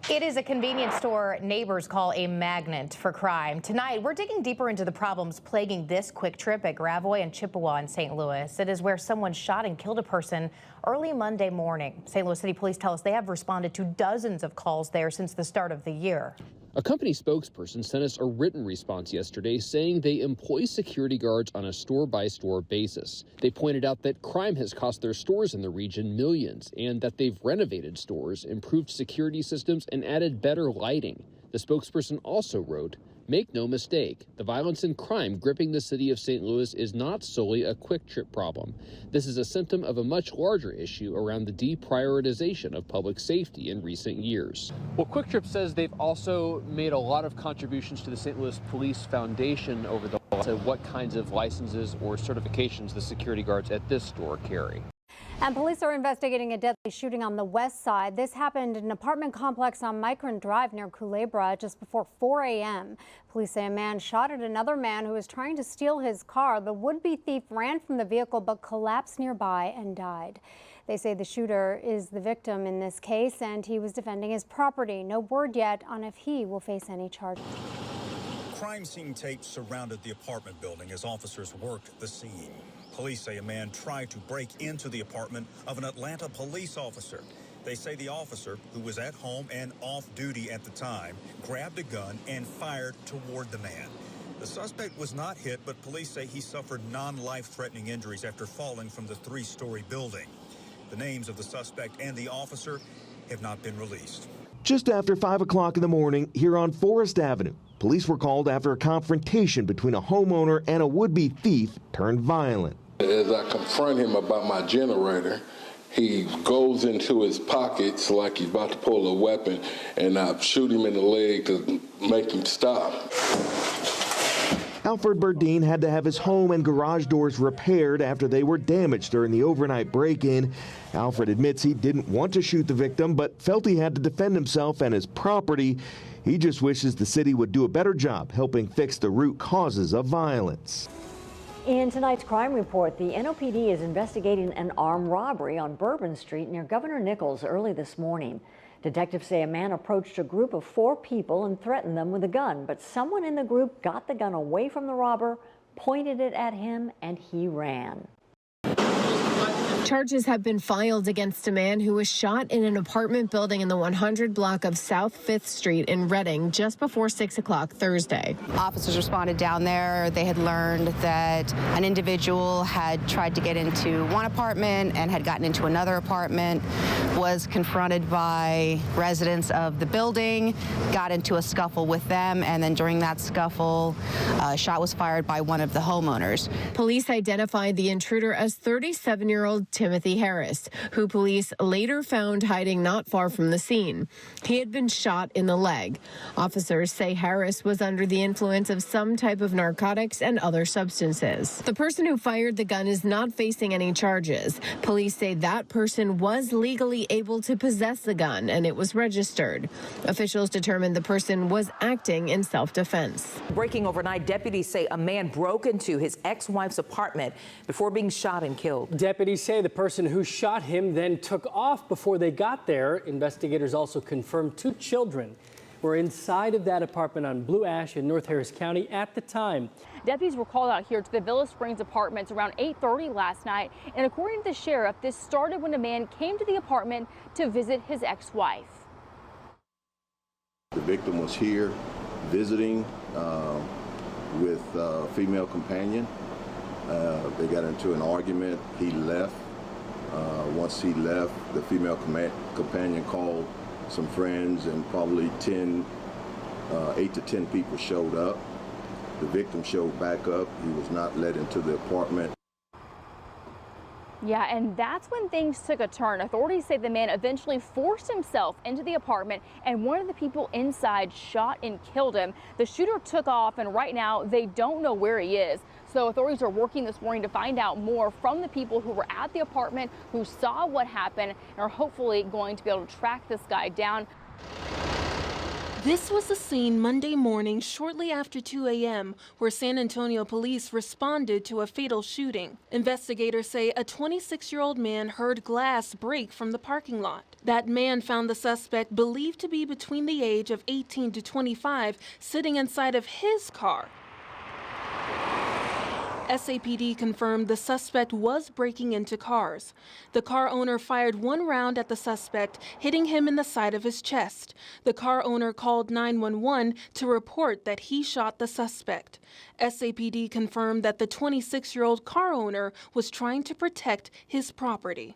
It is a convenience store neighbors call a magnet for crime. Tonight, we're digging deeper into the problems plaguing this quick trip at Gravois and Chippewa in St. Louis. It is where someone shot and killed a person early Monday morning. St. Louis City Police tell us they have responded to dozens of calls there since the start of the year. A company spokesperson sent us a written response yesterday saying they employ security guards on a store-by-store basis. They pointed out that crime has cost their stores in the region millions and that they've renovated stores, improved security systems, and added better lighting. The spokesperson also wrote, "Make no mistake, the violence and crime gripping the city of St. Louis is not solely a quick trip problem. This is a symptom of a much larger issue around the deprioritization of public safety in recent years." Well, Quick Trip says they've also made a lot of contributions to the St. Louis Police Foundation over the last. What kinds of licenses or certifications the security guards at this store carry. And police are investigating a deadly shooting on the west side. This happened in an apartment complex on Micron Drive near Culebra just before 4 a.m. Police say a man shot at another man who was trying to steal his car. The would-be thief ran from the vehicle but collapsed nearby and died. They say the shooter is the victim in this case and he was defending his property. No word yet on if he will face any charges. Crime scene tape surrounded the apartment building as officers worked the scene. Police say a man tried to break into the apartment of an Atlanta police officer. They say the officer, who was at home and off duty at the time, grabbed a gun and fired toward the man. The suspect was not hit, but police say he suffered non-life-threatening injuries after falling from the three-story building. The names of the suspect and the officer have not been released. Just after 5 o'clock in the morning here on Forest Avenue, police were called after a confrontation between a homeowner and a would-be thief turned violent. As I confront him about my generator, he goes into his pockets like he's about to pull a weapon, and I shoot him in the leg to make him stop. Alfred Burdine had to have his home and garage doors repaired after they were damaged during the overnight break-in. Alfred admits he didn't want to shoot the victim, but felt he had to defend himself and his property. He just wishes the city would do a better job helping fix the root causes of violence. In tonight's crime report, the NOPD is investigating an armed robbery on Bourbon Street near Governor Nichols early this morning. Detectives say a man approached a group of 4 people and threatened them with a gun, but someone in the group got the gun away from the robber, pointed it at him, and he ran. Charges have been filed against a man who was shot in an apartment building in the 100 block of South 5th Street in Reading just before 6 o'clock Thursday. Officers responded down there. They had learned that an individual had tried to get into one apartment and had gotten into another apartment, was confronted by residents of the building, got into a scuffle with them, and then during that scuffle, a shot was fired by one of the homeowners. Police identified the intruder as 37-year-old Timothy Harris, who police later found hiding not far from the scene. He had been shot in the leg. Officers say Harris was under the influence of some type of narcotics and other substances. The person who fired the gun is not facing any charges. Police say that person was legally able to possess the gun and it was registered. Officials determined the person was acting in self-defense. Breaking overnight, deputies say a man broke into his ex-wife's apartment before being shot and killed. Deputies say the person who shot him then took off before they got there. Investigators also confirmed 2 children were inside of that apartment on Blue Ash in North Harris County at the time. Deputies were called out here to the Villa Springs apartments around 8:30 last night. And according to the sheriff, this started when a man came to the apartment to visit his ex-wife. The victim was here visiting with a female companion. They got into an argument. He left. Once he left, the female companion called some friends, and probably 8 to 10 people showed up. The victim showed back up. He was not let into the apartment. Yeah, and that's when things took a turn. Authorities say the man eventually forced himself into the apartment and one of the people inside shot and killed him. The shooter took off and right now they don't know where he is. So authorities are working this morning to find out more from the people who were at the apartment, who saw what happened, and are hopefully going to be able to track this guy down. This was the scene Monday morning shortly after 2 a.m. where San Antonio police responded to a fatal shooting. Investigators say a 26-year-old man heard glass break from the parking lot. That man found the suspect, believed to be between the age of 18 to 25, sitting inside of his car. SAPD confirmed the suspect was breaking into cars. The car owner fired one round at the suspect, hitting him in the side of his chest. The car owner called 911 to report that he shot the suspect. SAPD confirmed that the 26-year-old car owner was trying to protect his property.